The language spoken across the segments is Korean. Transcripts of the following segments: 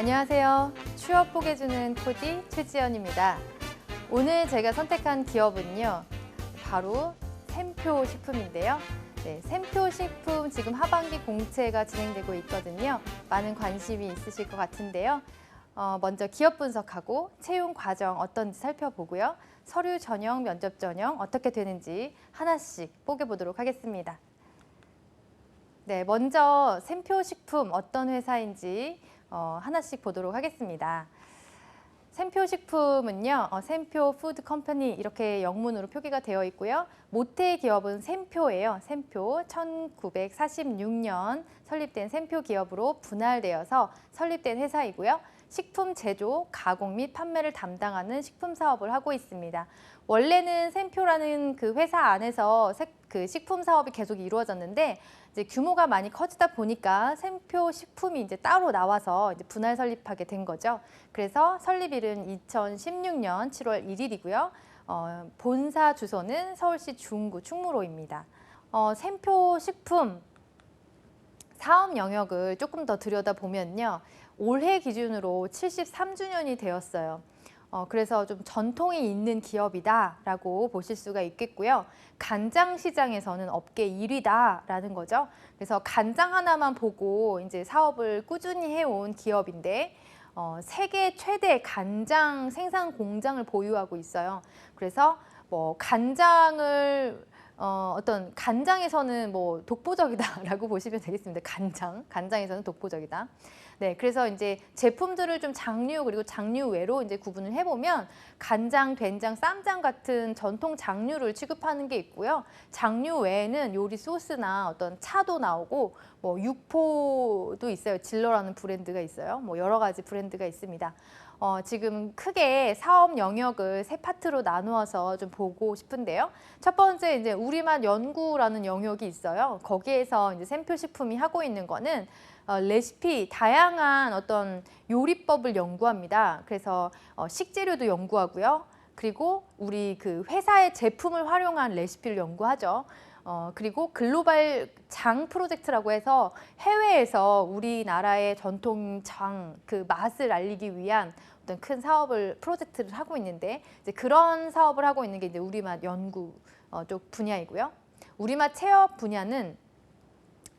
안녕하세요. 취업 포개주는 코디 최지연입니다. 오늘 제가 선택한 기업은요, 바로 샘표 식품인데요. 네, 샘표 식품 지금 하반기 공채가 진행되고 있거든요. 많은 관심이 있으실 것 같은데요. 먼저 기업 분석하고 채용 과정 어떤지 살펴보고요. 서류 전형, 면접 전형 어떻게 되는지 하나씩 뽀개보도록 하겠습니다. 네, 먼저 샘표 식품 어떤 회사인지 하나씩 보도록 하겠습니다. 샘표 식품은요, 샘표 푸드 컴퍼니 이렇게 영문으로 표기가 되어 있고요. 모태 기업은 샘표예요. 샘표 1946년 설립된 샘표 기업으로 분할되어서 설립된 회사이고요. 식품 제조, 가공 및 판매를 담당하는 식품 사업을 하고 있습니다. 원래는 샘표라는 그 회사 안에서 그 식품 사업이 계속 이루어졌는데 이제 규모가 많이 커지다 보니까 샘표 식품이 이제 따로 나와서 이제 분할 설립하게 된 거죠. 그래서 설립일은 2016년 7월 1일이고요. 본사 주소는 서울시 중구 충무로입니다. 샘표 식품 사업 영역을 조금 더 들여다보면요. 올해 기준으로 73주년이 되었어요. 그래서 좀 전통이 있는 기업이다라고 보실 수가 있겠고요. 간장 시장에서는 업계 1위다라는 거죠. 그래서 간장 하나만 보고 이제 사업을 꾸준히 해온 기업인데 세계 최대 간장 생산 공장을 보유하고 있어요. 그래서 뭐 간장을 어떤 간장에서는 뭐 독보적이다라고 보시면 되겠습니다. 간장에서는 독보적이다. 네, 그래서 이제 제품들을 좀 장류 그리고 장류외로 이제 구분을 해보면 간장, 된장, 쌈장 같은 전통 장류를 취급하는 게 있고요. 장류 외에는 요리 소스나 어떤 차도 나오고 뭐 육포도 있어요. 질러라는 브랜드가 있어요. 뭐 여러 가지 브랜드가 있습니다. 지금 크게 사업 영역을 세 파트로 나누어서 좀 보고 싶은데요. 첫 번째 이제 우리맛 연구라는 영역이 있어요. 거기에서 이제 샘표 식품이 하고 있는 거는 레시피, 다양한 어떤 요리법을 연구합니다. 그래서 식재료도 연구하고요. 그리고 우리 그 회사의 제품을 활용한 레시피를 연구하죠. 그리고 글로벌 장 프로젝트라고 해서 해외에서 우리나라의 전통 장 그 맛을 알리기 위한 어떤 큰 사업을 프로젝트를 하고 있는데 이제 그런 사업을 하고 있는 게 이제 우리맛 연구 쪽 분야이고요. 우리맛 체험 분야는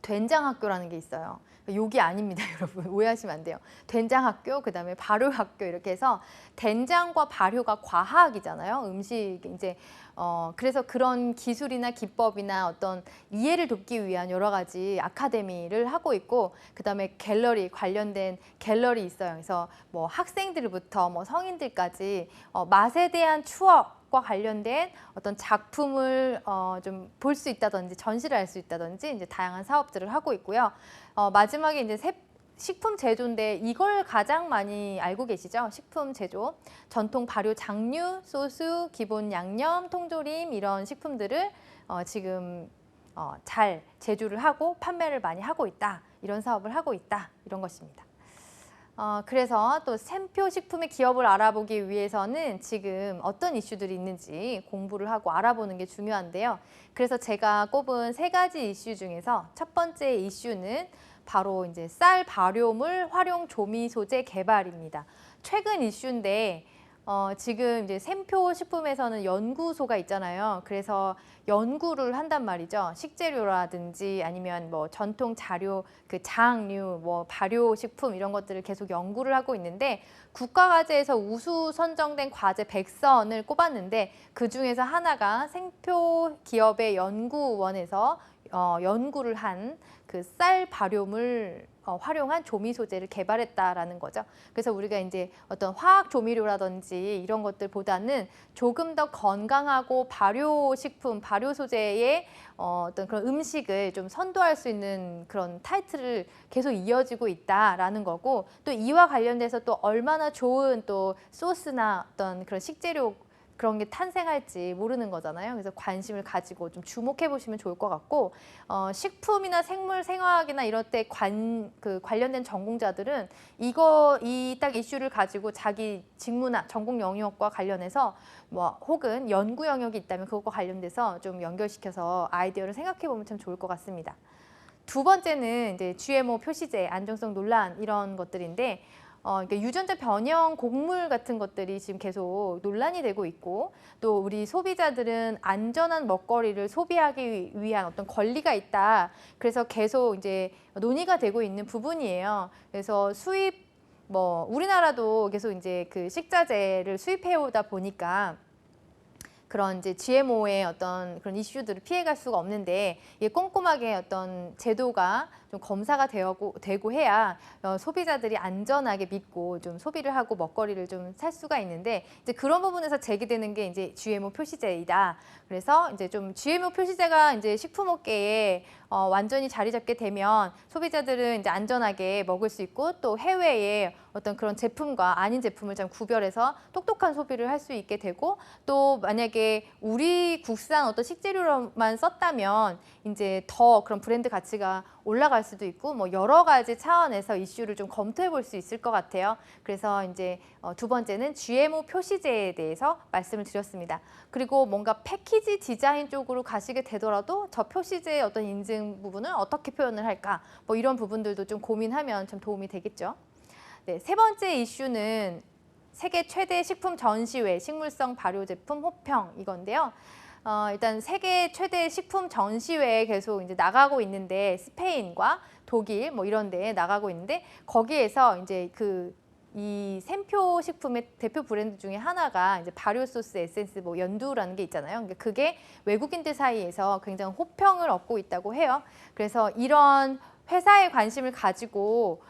된장학교라는 게 있어요. 욕이 아닙니다, 여러분. 오해하시면 안 돼요. 된장학교, 그다음에 발효학교 이렇게 해서 된장과 발효가 과학이잖아요. 음식 이제 그래서 그런 기술이나 기법이나 어떤 이해를 돕기 위한 여러 가지 아카데미를 하고 있고 그다음에 갤러리 관련된 갤러리 있어요. 그래서 뭐 학생들부터 뭐 성인들까지 맛에 대한 추억 과 관련된 어떤 작품을 좀 볼 수 있다든지 전시를 할 수 있다든지 이제 다양한 사업들을 하고 있고요. 마지막에 이제 식품 제조인데 이걸 가장 많이 알고 계시죠? 식품 제조, 전통 발효 장류, 소스, 기본 양념, 통조림 이런 식품들을 지금 잘 제조를 하고 판매를 많이 하고 있다. 이런 사업을 하고 있다. 이런 것입니다. 그래서 또 샘표 식품의 기업을 알아보기 위해서는 지금 어떤 이슈들이 있는지 공부를 하고 알아보는 게 중요한데요. 그래서 제가 꼽은 세 가지 이슈 중에서 첫 번째 이슈는 바로 이제 쌀 발효물 활용 조미 소재 개발입니다. 최근 이슈인데 지금 이제 샘표 식품에서는 연구소가 있잖아요. 그래서 연구를 한단 말이죠. 식재료라든지 아니면 뭐 전통 자료, 그 장류, 뭐 발효 식품 이런 것들을 계속 연구를 하고 있는데 국가과제에서 우수 선정된 과제 100선을 꼽았는데 그 중에서 하나가 샘표 기업의 연구원에서 연구를 한 그 쌀 발효물 활용한 조미 소재를 개발했다라는 거죠. 그래서 우리가 이제 어떤 화학 조미료라든지 이런 것들보다는 조금 더 건강하고 발효 식품, 발효 소재의 어떤 그런 음식을 좀 선도할 수 있는 그런 타이틀을 계속 이어지고 있다라는 거고 또 이와 관련돼서 또 얼마나 좋은 또 소스나 어떤 그런 식재료 그런 게 탄생할지 모르는 거잖아요. 그래서 관심을 가지고 좀 주목해 보시면 좋을 것 같고 식품이나 생물 생화학이나 이럴 때 관련된 전공자들은 이 딱 이슈를 가지고 자기 직무나 전공 영역과 관련해서 뭐 혹은 연구 영역이 있다면 그것과 관련돼서 좀 연결시켜서 아이디어를 생각해 보면 참 좋을 것 같습니다. 두 번째는 이제 GMO 표시제 안정성 논란 이런 것들인데 그러니까 유전자 변형 곡물 같은 것들이 지금 계속 논란이 되고 있고, 또 우리 소비자들은 안전한 먹거리를 소비하기 위한 어떤 권리가 있다. 그래서 계속 이제 논의가 되고 있는 부분이에요. 그래서 수입 우리나라도 계속 이제 그 식자재를 수입해 오다 보니까 그런 이제 GMO의 어떤 그런 이슈들을 피해갈 수가 없는데, 이게 꼼꼼하게 어떤 제도가 좀 검사가 되고 해야 소비자들이 안전하게 믿고 좀 소비를 하고 먹거리를 좀 살 수가 있는데, 이제 그런 부분에서 제기되는 게 이제 GMO 표시제이다. 그래서 이제 좀 GMO 표시제가 이제 식품업계에 완전히 자리 잡게 되면 소비자들은 이제 안전하게 먹을 수 있고, 또 해외에 어떤 그런 제품과 아닌 제품을 좀 구별해서 똑똑한 소비를 할 수 있게 되고, 또 만약에 우리 국산 어떤 식재료만 썼다면 이제 더 그런 브랜드 가치가 올라갈 수도 있고, 뭐 여러 가지 차원에서 이슈를 좀 검토해 볼 수 있을 것 같아요. 그래서 이제 두 번째는 GMO 표시제에 대해서 말씀을 드렸습니다. 그리고 뭔가 패키지 디자인 쪽으로 가시게 되더라도 저 표시제의 어떤 인증 부분을 어떻게 표현을 할까, 뭐 이런 부분들도 좀 고민하면 좀 도움이 되겠죠. 네, 세 번째 이슈는 세계 최대 식품 전시회 식물성 발효 제품 호평 이건데요. 일단 세계 최대 식품 전시회에 계속 이제 나가고 있는데, 스페인과 독일 뭐 이런 데에 나가고 있는데, 거기에서 이제 이 샘표 식품의 대표 브랜드 중에 하나가 이제 발효 소스 에센스 뭐 연두라는 게 있잖아요. 그러니까 그게 외국인들 사이에서 굉장히 호평을 얻고 있다고 해요. 그래서 이런 회사에 관심을 가지고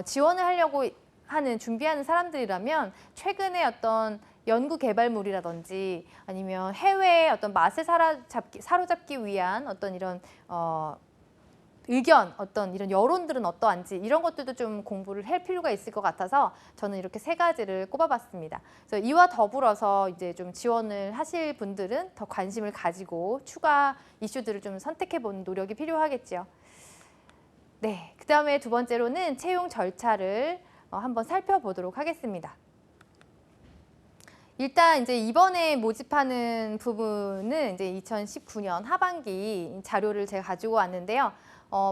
지원을 하려고 준비하는 사람들이라면 최근에 어떤 연구 개발물이라든지 아니면 해외의 어떤 맛을 사로잡기 위한 어떤 이런 의견, 어떤 이런 여론들은 어떠한지 이런 것들도 좀 공부를 할 필요가 있을 것 같아서 저는 이렇게 세 가지를 꼽아봤습니다. 그래서 이와 더불어서 이제 좀 지원을 하실 분들은 더 관심을 가지고 추가 이슈들을 좀 선택해보는 노력이 필요하겠죠. 네, 그 다음에 두 번째로는 채용 절차를 한번 살펴보도록 하겠습니다. 일단 이제 이번에 모집하는 부분은 이제 2019년 하반기 자료를 제가 가지고 왔는데요.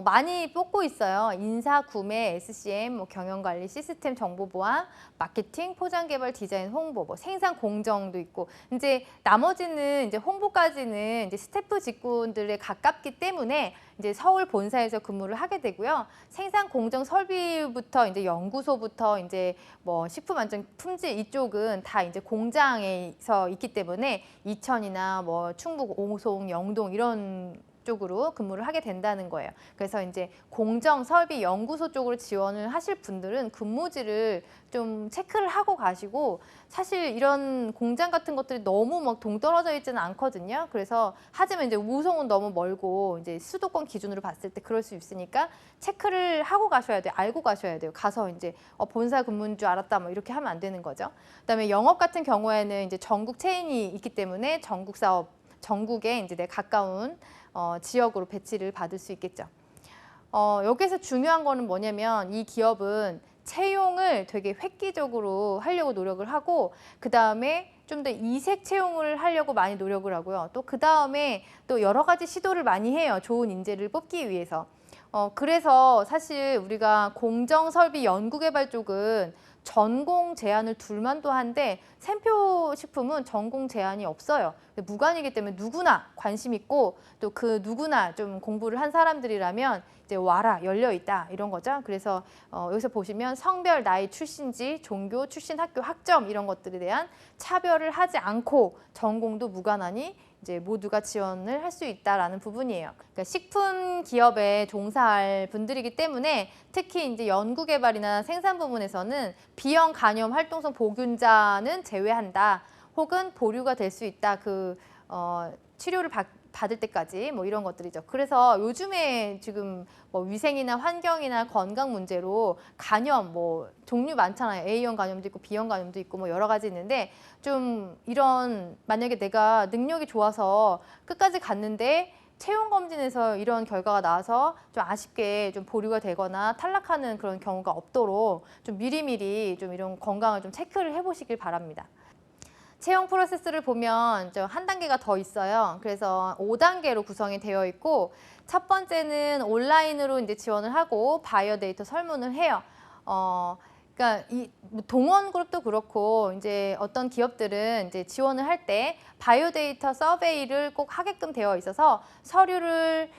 많이 뽑고 있어요. 인사, 구매, SCM, 뭐 경영관리, 시스템 정보보안, 마케팅, 포장개발, 디자인, 홍보, 뭐 생산 공정도 있고, 이제 나머지는 이제 홍보까지는 이제 스태프 직군들에 가깝기 때문에 이제 서울 본사에서 근무를 하게 되고요. 생산 공정 설비부터 이제 연구소부터 이제 뭐 식품 안전 품질 이쪽은 다 이제 공장에서 있기 때문에 이천이나 뭐 충북, 오송, 영동 이런 쪽으로 근무를 하게 된다는 거예요. 그래서 이제 공정, 설비, 연구소 쪽으로 지원을 하실 분들은 근무지를 좀 체크를 하고 가시고, 사실 이런 공장 같은 것들이 너무 막 동떨어져 있지는 않거든요. 그래서 하지만 이제 우송은 너무 멀고 이제 수도권 기준으로 봤을 때 그럴 수 있으니까 체크를 하고 가셔야 돼요. 알고 가셔야 돼요. 가서 이제 본사 근무인 줄 알았다 뭐 이렇게 하면 안 되는 거죠. 그다음에 영업 같은 경우에는 이제 전국 체인이 있기 때문에 전국 사업, 전국에 이제 내 가까운 지역으로 배치를 받을 수 있겠죠. 여기서 중요한 거는 뭐냐면 이 기업은 채용을 되게 획기적으로 하려고 노력을 하고, 그 다음에 좀 더 이색 채용을 하려고 많이 노력을 하고요. 또 그 다음에 또 여러 가지 시도를 많이 해요. 좋은 인재를 뽑기 위해서. 그래서 사실 우리가 공정설비 연구개발 쪽은 전공 제한을 둘만도 한데 샘표 식품은 전공 제한이 없어요. 무관이기 때문에 누구나 관심 있고 또 그 누구나 좀 공부를 한 사람들이라면 이제 와라, 열려 있다 이런 거죠. 그래서 여기서 보시면 성별, 나이, 출신지, 종교, 출신 학교, 학점 이런 것들에 대한 차별을 하지 않고 전공도 무관하니 이제 모두가 지원을 할 수 있다라는 부분이에요. 그러니까 식품 기업에 종사할 분들이기 때문에 특히 이제 연구개발이나 생산 부문에서는 비형 간염 활동성 보균자는 제외한다. 혹은 보류가 될 수 있다. 치료를 받을 때까지 뭐 이런 것들이죠. 그래서 요즘에 지금 뭐 위생이나 환경이나 건강 문제로 간염 뭐 종류 많잖아요. A형 간염도 있고 B형 간염도 있고 뭐 여러 가지 있는데, 좀 이런 만약에 내가 능력이 좋아서 끝까지 갔는데 채용 검진에서 이런 결과가 나와서 좀 아쉽게 좀 보류가 되거나 탈락하는 그런 경우가 없도록 좀 미리미리 좀 이런 건강을 좀 체크를 해보시길 바랍니다. 채용 프로세스를 보면 한 단계가 더 있어요. 그래서 5단계로 구성이 되어 있고, 첫 번째는 온라인으로 이제 지원을 하고 바이오 데이터 설문을 해요. 그러니까 이 동원그룹도 그렇고 이제 어떤 기업들은 이제 지원을 할 때 바이오데이터 서베이를 꼭 하게끔 되어 있어서 서류를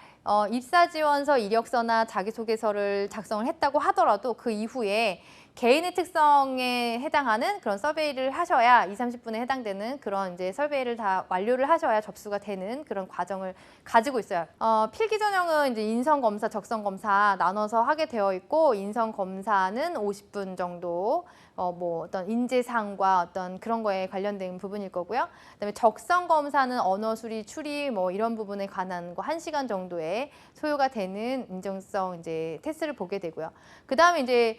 입사 지원서 이력서나 자기소개서를 작성을 했다고 하더라도 그 이후에 개인의 특성에 해당하는 그런 서베이를 하셔야 20-30분에 해당되는 그런 이제 서베이를 다 완료를 하셔야 접수가 되는 그런 과정을 가지고 있어요. 필기 전형은 이제 인성 검사, 적성 검사 나눠서 하게 되어 있고 인성 검사는 50분 정도 뭐 어떤 인재상과 어떤 그런 거에 관련된 부분일 거고요. 그다음에 적성 검사는 언어 수리, 추리 뭐 이런 부분에 관한 거 1시간 정도의 소요가 되는 인정성 이제 테스트를 보게 되고요. 그다음에 이제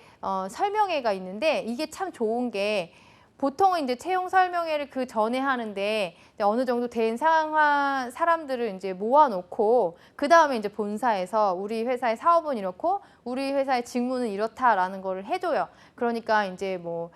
설명회가 있는데 이게 참 좋은 게 보통은 이제 채용 설명회를 그 전에 하는데 어느 정도 된 상황 사람들을 이제 모아놓고 그 다음에 이제 본사에서 우리 회사의 사업은 이렇고 우리 회사의 직무는 이렇다라는 거를 해줘요. 그러니까 이제 뭐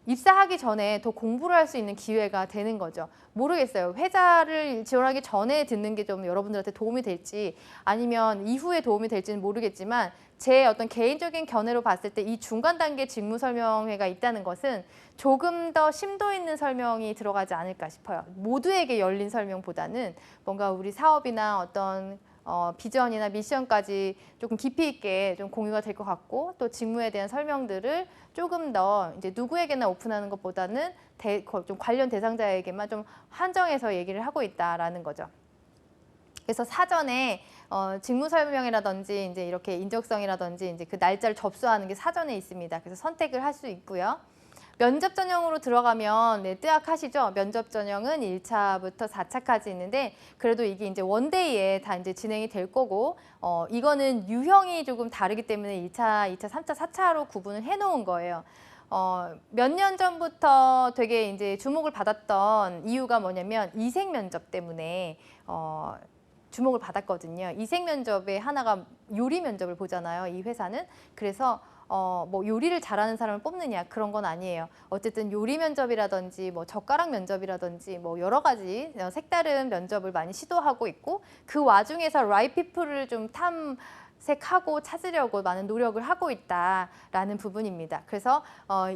입사하기 전에 더 공부를 할 수 있는 기회가 되는 거죠. 모르겠어요. 회사를 지원하기 전에 듣는 게 좀 여러분들한테 도움이 될지 아니면 이후에 도움이 될지는 모르겠지만 제 어떤 개인적인 견해로 봤을 때 이 중간 단계 직무 설명회가 있다는 것은 조금 더 심도 있는 설명이 들어가지 않을까 싶어요. 모두에게 열린 설명보다는 뭔가 우리 사업이나 어떤 비전이나 미션까지 조금 깊이 있게 좀 공유가 될 것 같고 또 직무에 대한 설명들을 조금 더 이제 누구에게나 오픈하는 것보다는 좀 관련 대상자에게만 좀 한정해서 얘기를 하고 있다라는 거죠. 그래서 사전에 직무 설명이라든지 이제 이렇게 인적성이라든지 이제 그 날짜를 접수하는 게 사전에 있습니다. 그래서 선택을 할 수 있고요. 면접 전형으로 들어가면 네, 뜨악하시죠? 면접 전형은 1차부터 4차까지 있는데 그래도 이게 이제 원데이에 다 이제 진행이 될 거고 이거는 유형이 조금 다르기 때문에 1차, 2차, 3차, 4차로 구분을 해 놓은 거예요. 몇 년 전부터 되게 이제 주목을 받았던 이유가 뭐냐면 이색 면접 때문에 주목을 받았거든요. 이색 면접의 하나가 요리 면접을 보잖아요. 이 회사는. 그래서 뭐 요리를 잘하는 사람을 뽑느냐 그런 건 아니에요. 어쨌든 요리 면접이라든지 뭐 젓가락 면접이라든지 뭐 여러 가지 색다른 면접을 많이 시도하고 있고 그 와중에서 right people을 좀 탐색하고 찾으려고 많은 노력을 하고 있다라는 부분입니다. 그래서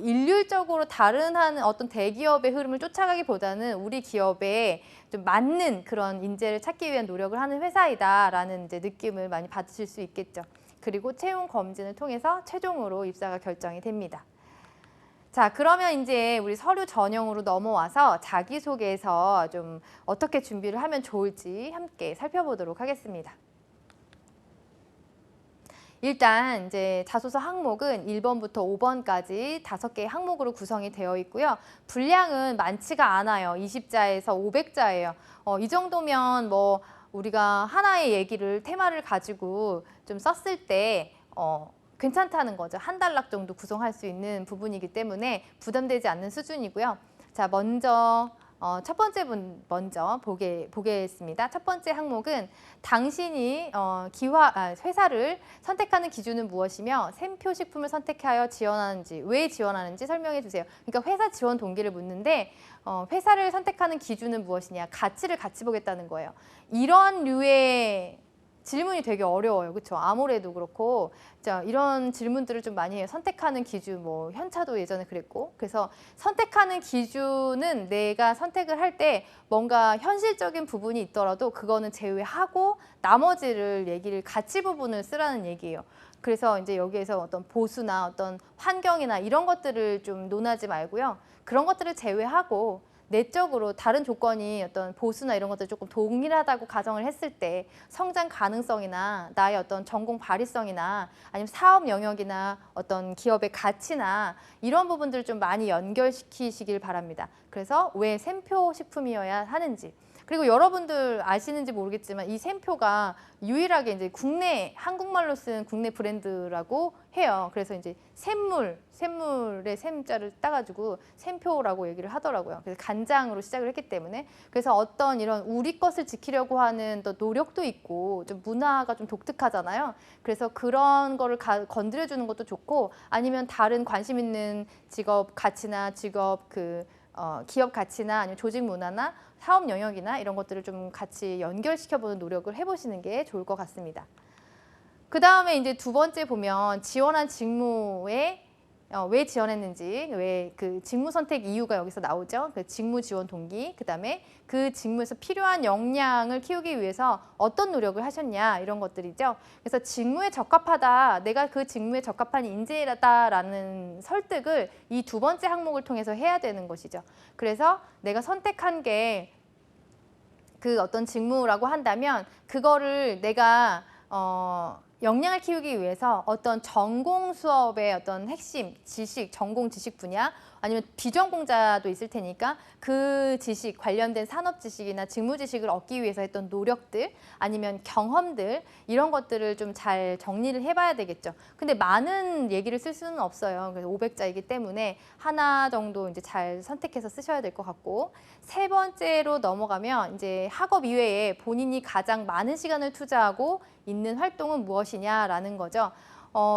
일률적으로 다른 어떤 대기업의 흐름을 쫓아가기보다는 우리 기업에 좀 맞는 그런 인재를 찾기 위한 노력을 하는 회사이다라는 이제 느낌을 많이 받으실 수 있겠죠. 그리고 채용 검진을 통해서 최종으로 입사가 결정이 됩니다. 자, 그러면 이제 우리 서류 전형으로 넘어와서 자기소개에서 좀 어떻게 준비를 하면 좋을지 함께 살펴보도록 하겠습니다. 일단 이제 자소서 항목은 1번부터 5번까지 5개의 항목으로 구성이 되어 있고요. 분량은 많지가 않아요. 20자에서 500자예요. 이 정도면 뭐 우리가 하나의 얘기를 테마를 가지고 좀 썼을 때 괜찮다는 거죠. 한 단락 정도 구성할 수 있는 부분이기 때문에 부담되지 않는 수준이고요. 자, 먼저 첫 번째 분 먼저 보겠습니다. 첫 번째 항목은 당신이 회사를 선택하는 기준은 무엇이며 샘표 식품을 선택하여 지원하는지, 왜 지원하는지 설명해 주세요. 그러니까 회사 지원 동기를 묻는데 회사를 선택하는 기준은 무엇이냐, 가치를 같이 보겠다는 거예요. 이런 류의 질문이 되게 어려워요. 그렇죠? 아무래도 그렇고 자, 이런 질문들을 좀 많이 해요. 선택하는 기준, 뭐 현차도 예전에 그랬고 그래서 선택하는 기준은 내가 선택을 할 때 뭔가 현실적인 부분이 있더라도 그거는 제외하고 나머지를 얘기를 가치 부분을 쓰라는 얘기예요. 그래서 이제 여기에서 어떤 보수나 어떤 환경이나 이런 것들을 좀 논하지 말고요. 그런 것들을 제외하고 내적으로 다른 조건이 어떤 보수나 이런 것들 조금 동일하다고 가정을 했을 때 성장 가능성이나 나의 어떤 전공 발휘성이나 아니면 사업 영역이나 어떤 기업의 가치나 이런 부분들을 좀 많이 연결시키시길 바랍니다. 그래서 왜 샘표 식품이어야 하는지 그리고 여러분들 아시는지 모르겠지만 이 샘표가 유일하게 이제 한국말로 쓴 국내 브랜드라고 해요. 그래서 이제 샘물의 샘자를 따가지고 샘표라고 얘기를 하더라고요. 그래서 간장으로 시작을 했기 때문에 그래서 어떤 이런 우리 것을 지키려고 하는 또 노력도 있고 좀 문화가 좀 독특하잖아요. 그래서 그런 거를 건드려주는 것도 좋고 아니면 다른 관심 있는 직업 가치나 기업 가치나 아니면 조직 문화나 사업 영역이나 이런 것들을 좀 같이 연결시켜보는 노력을 해보시는 게 좋을 것 같습니다. 그 다음에 이제 두 번째 보면 지원한 직무에 왜 지원했는지, 왜 그 직무 선택 이유가 여기서 나오죠. 그 직무 지원 동기, 그 다음에 그 직무에서 필요한 역량을 키우기 위해서 어떤 노력을 하셨냐, 이런 것들이죠. 그래서 직무에 적합하다, 내가 그 직무에 적합한 인재다라는 설득을 이 두 번째 항목을 통해서 해야 되는 것이죠. 그래서 내가 선택한 게 그 어떤 직무라고 한다면 그거를 내가 역량을 키우기 위해서 어떤 전공 수업의 어떤 핵심 지식, 전공 지식 분야, 아니면 비전공자도 있을 테니까 그 지식, 관련된 산업 지식이나 직무 지식을 얻기 위해서 했던 노력들, 아니면 경험들, 이런 것들을 좀 잘 정리를 해봐야 되겠죠. 근데 많은 얘기를 쓸 수는 없어요. 그래서 500자이기 때문에 하나 정도 이제 잘 선택해서 쓰셔야 될 것 같고, 세 번째로 넘어가면 이제 학업 이외에 본인이 가장 많은 시간을 투자하고 있는 활동은 무엇이냐라는 거죠.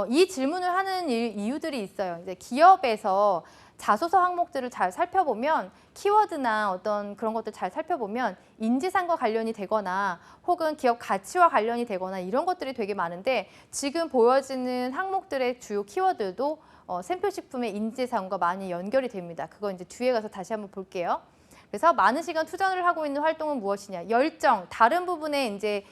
이 질문을 하는 이유들이 있어요. 이제 기업에서 자소서 항목들을 잘 살펴보면, 키워드나 어떤 그런 것들 잘 살펴보면 인지상과 관련이 되거나 혹은 기업 가치와 관련이 되거나 이런 것들이 되게 많은데, 지금 보여지는 항목들의 주요 키워드도 샘표식품의 인지상과 많이 연결이 됩니다. 그거 이제 뒤에 가서 다시 한번 볼게요. 그래서 많은 시간 투자를 하고 있는 활동은 무엇이냐? 열정, 다른 부분에 이제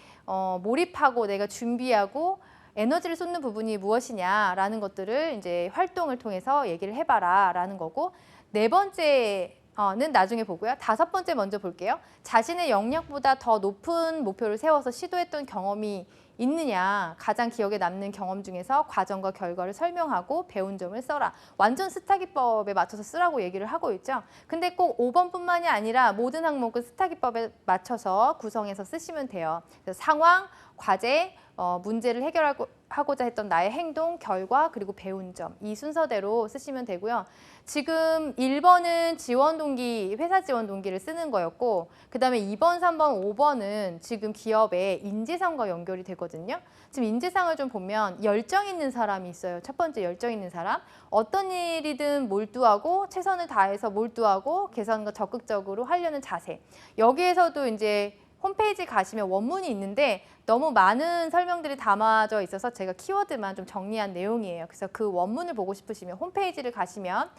몰입하고 내가 준비하고 에너지를 쏟는 부분이 무엇이냐라는 것들을 이제 활동을 통해서 얘기를 해봐라라는 거고, 네 번째는 나중에 보고요. 다섯 번째 먼저 볼게요. 자신의 역량보다 더 높은 목표를 세워서 시도했던 경험이 있느냐, 가장 기억에 남는 경험 중에서 과정과 결과를 설명하고 배운 점을 써라. 완전 스타기법에 맞춰서 쓰라고 얘기를 하고 있죠. 근데 꼭 5번뿐만이 아니라 모든 항목은 스타기법에 맞춰서 구성해서 쓰시면 돼요. 그래서 상황, 과제, 문제를 해결하고자 했던 나의 행동, 결과, 그리고 배운 점, 이 순서대로 쓰시면 되고요. 지금 1번은 지원 동기, 회사 지원 동기를 쓰는 거였고, 그 다음에 2번, 3번, 5번은 지금 기업의 인재상과 연결이 되거든요. 지금 인재상을 좀 보면 열정 있는 사람이 있어요. 첫 번째 열정 있는 사람. 어떤 일이든 몰두하고 최선을 다해서 몰두하고 개선과 적극적으로 하려는 자세. 여기에서도 이제 홈페이지 가시면 원문이 있는데 너무 많은 설명들이 담아져 있어서 제가 키워드만 좀 정리한 내용이에요. 그래서 그 원문을 보고 싶으시면 홈페이지를 가시면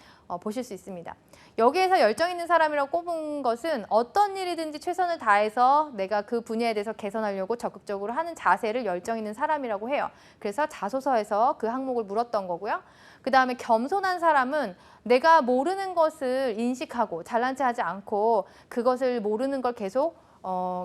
보실 수 있습니다. 여기에서 열정 있는 사람이라고 꼽은 것은 어떤 일이든지 최선을 다해서 내가 그 분야에 대해서 개선하려고 적극적으로 하는 자세를 열정 있는 사람이라고 해요. 그래서 자소서에서 그 항목을 물었던 거고요. 그 다음에 겸손한 사람은 내가 모르는 것을 인식하고 잘난 체 하지 않고 그것을 모르는 걸 계속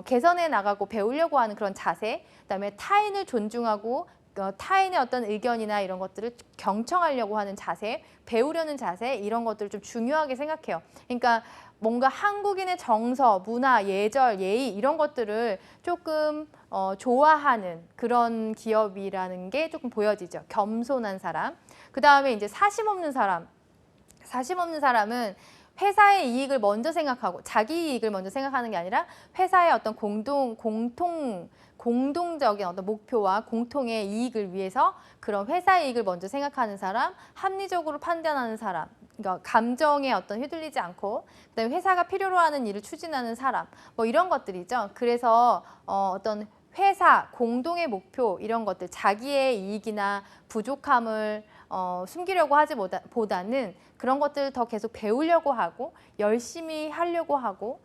개선해 나가고 배우려고 하는 그런 자세, 그다음에 타인을 존중하고 타인의 어떤 의견이나 이런 것들을 경청하려고 하는 자세, 배우려는 자세, 이런 것들을 좀 중요하게 생각해요. 그러니까 뭔가 한국인의 정서, 문화, 예절, 예의 이런 것들을 조금 좋아하는 그런 기업이라는 게 조금 보여지죠. 겸손한 사람. 그 다음에 이제 사심 없는 사람. 사심 없는 사람은 회사의 이익을 먼저 생각하고 자기 이익을 먼저 생각하는 게 아니라 회사의 어떤 공동적인 어떤 목표와 공통의 이익을 위해서 그런 회사의 이익을 먼저 생각하는 사람, 합리적으로 판단하는 사람, 그러니까 감정에 어떤 휘둘리지 않고, 그다음에 회사가 필요로 하는 일을 추진하는 사람, 뭐 이런 것들이죠. 그래서 어떤 회사 공동의 목표 이런 것들, 자기의 이익이나 부족함을 숨기려고 하지 보다는 그런 것들을 더 계속 배우려고 하고 열심히 하려고 하고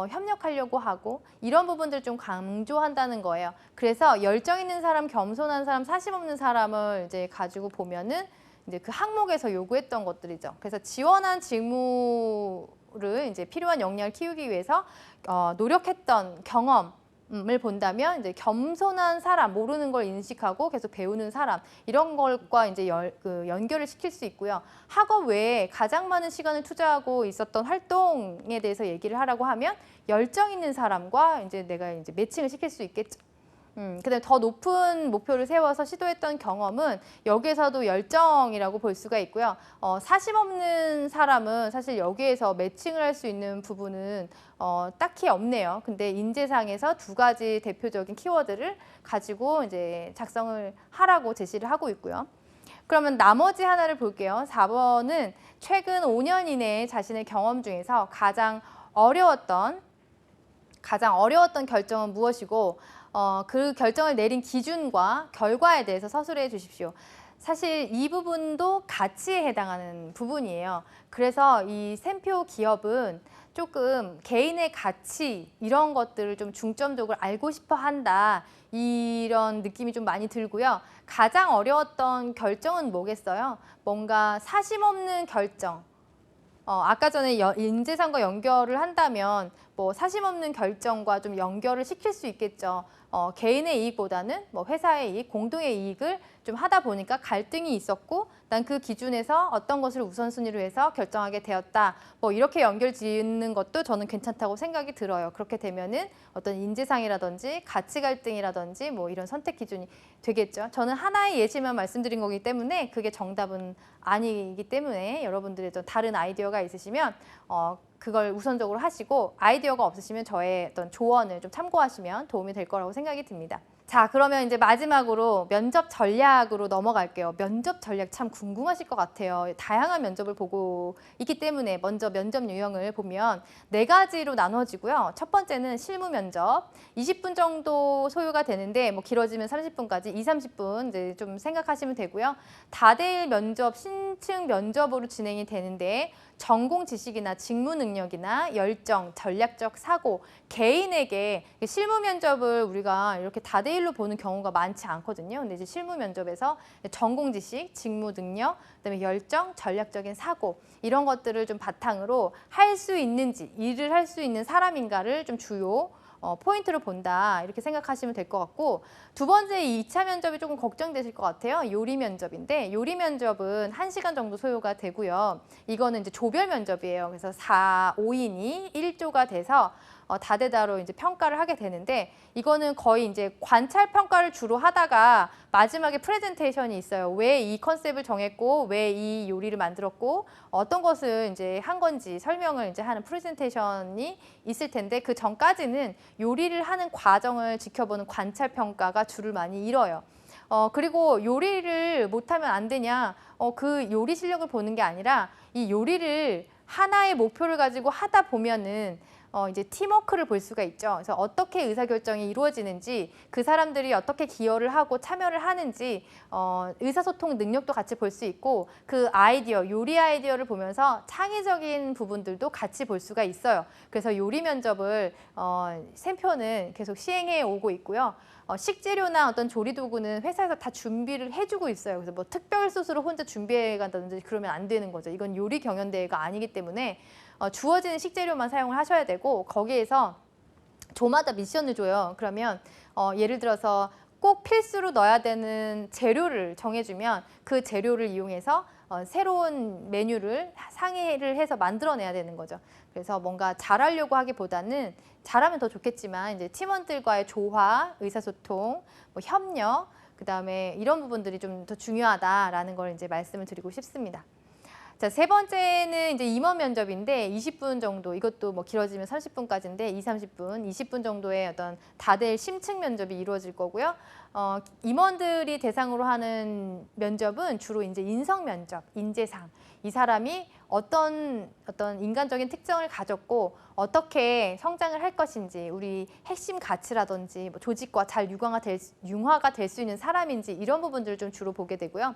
협력하려고 하고 이런 부분들을 좀 강조한다는 거예요. 그래서 열정 있는 사람, 겸손한 사람, 사심 없는 사람을 이제 가지고 보면은 이제 그 항목에서 요구했던 것들이죠. 그래서 지원한 직무를 이제 필요한 역량을 키우기 위해서 노력했던 경험 을 본다면 이제 겸손한 사람, 모르는 걸 인식하고 계속 배우는 사람 이런 것과 이제 연결을 시킬 수 있고요. 학업 외에 가장 많은 시간을 투자하고 있었던 활동에 대해서 얘기를 하라고 하면 열정 있는 사람과 이제 내가 이제 매칭을 시킬 수 있겠죠. 그다음에 더 높은 목표를 세워서 시도했던 경험은 여기에서도 열정이라고 볼 수가 있고요. 사심 없는 사람은 사실 여기에서 매칭을 할 수 있는 부분은 딱히 없네요. 근데 인재상에서 두 가지 대표적인 키워드를 가지고 이제 작성을 하라고 제시를 하고 있고요. 그러면 나머지 하나를 볼게요. 4번은 최근 5년 이내에 자신의 경험 중에서 가장 어려웠던 결정은 무엇이고 그 결정을 내린 기준과 결과에 대해서 서술해 주십시오. 사실 이 부분도 가치에 해당하는 부분이에요. 그래서 이 샘표 기업은 조금 개인의 가치 이런 것들을 좀 중점적으로 알고 싶어 한다. 이런 느낌이 좀 많이 들고요. 가장 어려웠던 결정은 뭐겠어요? 뭔가 사심 없는 결정. 아까 전에 인재상과 연결을 한다면 뭐 사심 없는 결정과 좀 연결을 시킬 수 있겠죠. 개인의 이익보다는 뭐 회사의 이익, 공동의 이익을 좀 하다 보니까 갈등이 있었고 난 그 기준에서 어떤 것을 우선순위로 해서 결정하게 되었다. 뭐 이렇게 연결 짓는 것도 저는 괜찮다고 생각이 들어요. 그렇게 되면은 어떤 인재상이라든지 가치 갈등이라든지 뭐 이런 선택 기준이 되겠죠. 저는 하나의 예시만 말씀드린 거기 때문에 그게 정답은 아니기 때문에 여러분들의 좀 다른 아이디어가 있으시면 그걸 우선적으로 하시고 아이디어가 없으시면 저의 어떤 조언을 좀 참고하시면 도움이 될 거라고 생각이 듭니다. 자, 그러면 이제 마지막으로 면접 전략으로 넘어갈게요. 면접 전략 참 궁금하실 것 같아요. 다양한 면접을 보고 있기 때문에 먼저 면접 유형을 보면 4가지로 나눠지고요. 첫 번째는 실무 면접, 20분 정도 소요가 되는데 뭐 길어지면 30분까지 30분 이제 좀 생각하시면 되고요. 다대일 면접, 신층 면접으로 진행이 되는데 전공 지식이나 직무 능력이나 열정, 전략적 사고, 개인에게 실무 면접을 우리가 이렇게 다대일로 보는 경우가 많지 않거든요. 근데 이제 실무 면접에서 전공 지식, 직무 능력, 그다음에 열정, 전략적인 사고 이런 것들을 좀 바탕으로 할 수 있는지, 일을 할 수 있는 사람인가를 좀 주요 포인트를 본다 이렇게 생각하시면 될 것 같고 두 번째 2차 면접이 조금 걱정되실 것 같아요. 요리 면접인데 요리 면접은 1시간 정도 소요가 되고요. 이거는 이제 조별 면접이에요. 그래서 4, 5인이 1조가 돼서 다대다로 이제 평가를 하게 되는데 이거는 거의 이제 관찰 평가를 주로 하다가 마지막에 프레젠테이션이 있어요. 왜 이 컨셉을 정했고 왜 이 요리를 만들었고 어떤 것을 이제 한 건지 설명을 이제 하는 프레젠테이션이 있을 텐데 그 전까지는 요리를 하는 과정을 지켜보는 관찰 평가가 줄을 많이 잃어요. 그리고 요리를 못하면 안 되냐? 그 요리 실력을 보는 게 아니라 이 요리를 하나의 목표를 가지고 하다 보면은 이제 팀워크를 볼 수가 있죠. 그래서 어떻게 의사결정이 이루어지는지 그 사람들이 어떻게 기여를 하고 참여를 하는지 의사소통 능력도 같이 볼 수 있고 그 아이디어, 요리 아이디어를 보면서 창의적인 부분들도 같이 볼 수가 있어요. 그래서 요리 면접을 샘표는 계속 시행해 오고 있고요. 식재료나 어떤 조리도구는 회사에서 다 준비를 해주고 있어요. 그래서 뭐 특별 소스를 혼자 준비해 간다든지 그러면 안 되는 거죠. 이건 요리 경연대회가 아니기 때문에 주어지는 식재료만 사용을 하셔야 되고 거기에서 조마다 미션을 줘요. 그러면 예를 들어서 꼭 필수로 넣어야 되는 재료를 정해주면 그 재료를 이용해서 새로운 메뉴를 상의를 해서 만들어내야 되는 거죠. 그래서 뭔가 잘하려고 하기보다는 잘하면 더 좋겠지만 이제 팀원들과의 조화, 의사소통, 뭐 협력, 그다음에 이런 부분들이 좀 더 중요하다라는 걸 이제 말씀을 드리고 싶습니다. 자, 세 번째는 이제 임원 면접인데 20분 정도, 이것도 뭐 길어지면 30분까지인데 30분, 20분 정도의 어떤 다대일 심층 면접이 이루어질 거고요. 임원들이 대상으로 하는 면접은 주로 이제 인성 면접, 인재상. 이 사람이 어떤 인간적인 특성을 가졌고 어떻게 성장을 할 것인지, 우리 핵심 가치라든지 뭐 조직과 잘 융화가 될 수 있는 사람인지 이런 부분들을 좀 주로 보게 되고요.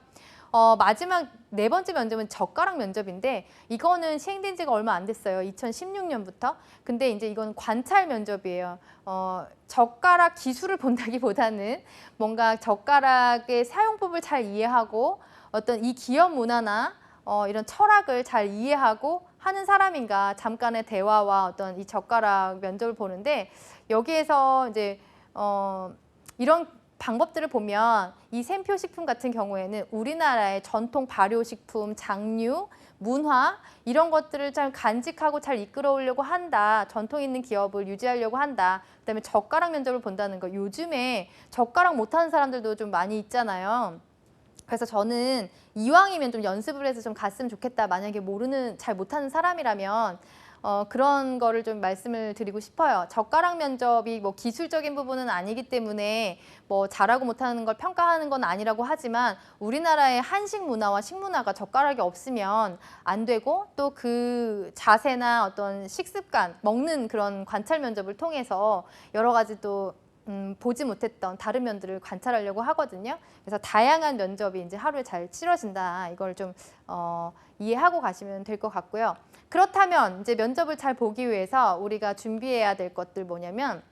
마지막 4번째 면접은 젓가락 면접인데 이거는 시행된 지가 얼마 안 됐어요. 2016년부터. 근데 이제 이건 관찰 면접이에요. 젓가락 기술을 본다기보다는 뭔가 젓가락의 사용법을 잘 이해하고 어떤 이 기업 문화나 이런 철학을 잘 이해하고 하는 사람인가 잠깐의 대화와 어떤 이 젓가락 면접을 보는데 여기에서 이제 이런 방법들을 보면 이 샘표 식품 같은 경우에는 우리나라의 전통 발효식품, 장류, 문화 이런 것들을 잘 간직하고 잘 이끌어오려고 한다. 전통 있는 기업을 유지하려고 한다. 그다음에 젓가락 면접을 본다는 거. 요즘에 젓가락 못하는 사람들도 좀 많이 있잖아요. 그래서 저는 이왕이면 좀 연습을 해서 좀 갔으면 좋겠다. 만약에 잘 못하는 사람이라면 그런 거를 좀 말씀을 드리고 싶어요. 젓가락 면접이 뭐 기술적인 부분은 아니기 때문에 뭐 잘하고 못하는 걸 평가하는 건 아니라고 하지만 우리나라의 한식 문화와 식문화가 젓가락이 없으면 안 되고 또 그 자세나 어떤 식습관, 먹는 그런 관찰 면접을 통해서 여러 가지 또 보지 못했던 다른 면들을 관찰하려고 하거든요. 그래서 다양한 면접이 이제 하루에 잘 치러진다. 이걸 좀 이해하고 가시면 될 것 같고요. 그렇다면 이제 면접을 잘 보기 위해서 우리가 준비해야 될 것들 뭐냐면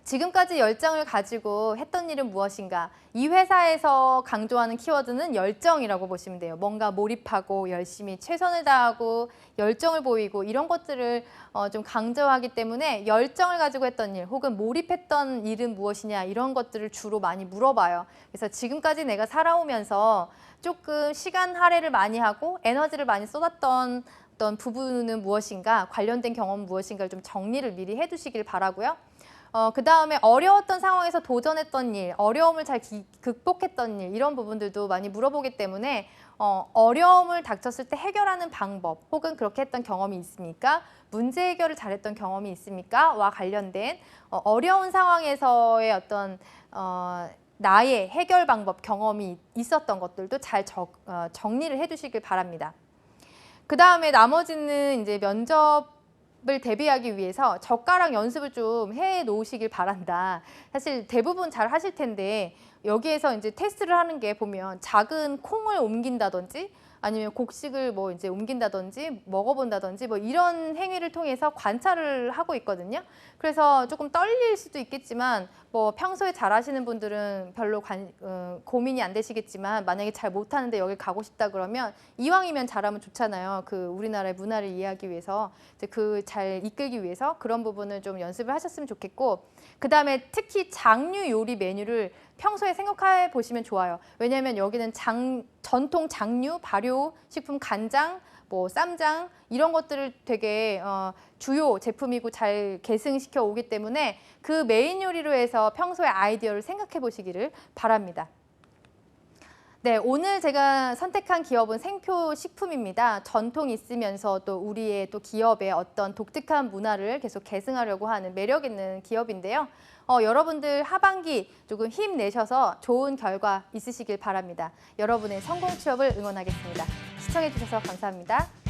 지금까지 열정을 가지고 했던 일은 무엇인가? 이 회사에서 강조하는 키워드는 열정이라고 보시면 돼요. 뭔가 몰입하고 열심히 최선을 다하고 열정을 보이고 이런 것들을 좀 강조하기 때문에 열정을 가지고 했던 일 혹은 몰입했던 일은 무엇이냐 이런 것들을 주로 많이 물어봐요. 그래서 지금까지 내가 살아오면서 조금 시간 할애를 많이 하고 에너지를 많이 쏟았던 어떤 부분은 무엇인가, 관련된 경험은 무엇인가를 좀 정리를 미리 해두시길 바라고요. 그 다음에 어려웠던 상황에서 도전했던 일, 어려움을 잘 극복했던 일 이런 부분들도 많이 물어보기 때문에 어려움을 닥쳤을 때 해결하는 방법 혹은 그렇게 했던 경험이 있습니까? 문제 해결을 잘했던 경험이 있습니까? 와 관련된 어려운 상황에서의 어떤 나의 해결 방법, 경험이 있었던 것들도 잘 정리를 해두시길 바랍니다. 그 다음에 나머지는 이제 면접을 대비하기 위해서 젓가락 연습을 좀 해 놓으시길 바란다. 사실 대부분 잘 하실 텐데 여기에서 이제 테스트를 하는 게 보면 작은 콩을 옮긴다든지 아니면 곡식을 뭐 이제 옮긴다든지 먹어본다든지 뭐 이런 행위를 통해서 관찰을 하고 있거든요. 그래서 조금 떨릴 수도 있겠지만 뭐 평소에 잘 하시는 분들은 별로 고민이 안 되시겠지만 만약에 잘 못하는데 여기 가고 싶다 그러면 이왕이면 잘하면 좋잖아요. 그 우리나라의 문화를 이해하기 위해서 그 잘 이끌기 위해서 그런 부분을 좀 연습을 하셨으면 좋겠고 그 다음에 특히 장류 요리 메뉴를 평소에 생각해 보시면 좋아요. 왜냐하면 여기는 전통 장류, 발효, 식품, 간장, 뭐 쌈장 이런 것들을 되게 주요 제품이고 잘 계승시켜 오기 때문에 그 메인 요리로 해서 평소에 아이디어를 생각해 보시기를 바랍니다. 네, 오늘 제가 선택한 기업은 생표 식품입니다. 전통이 있으면서 또 우리의 또 기업의 어떤 독특한 문화를 계속 계승하려고 하는 매력 있는 기업인데요. 여러분들 하반기 조금 힘내셔서 좋은 결과 있으시길 바랍니다. 여러분의 성공 취업을 응원하겠습니다. 시청해 주셔서 감사합니다.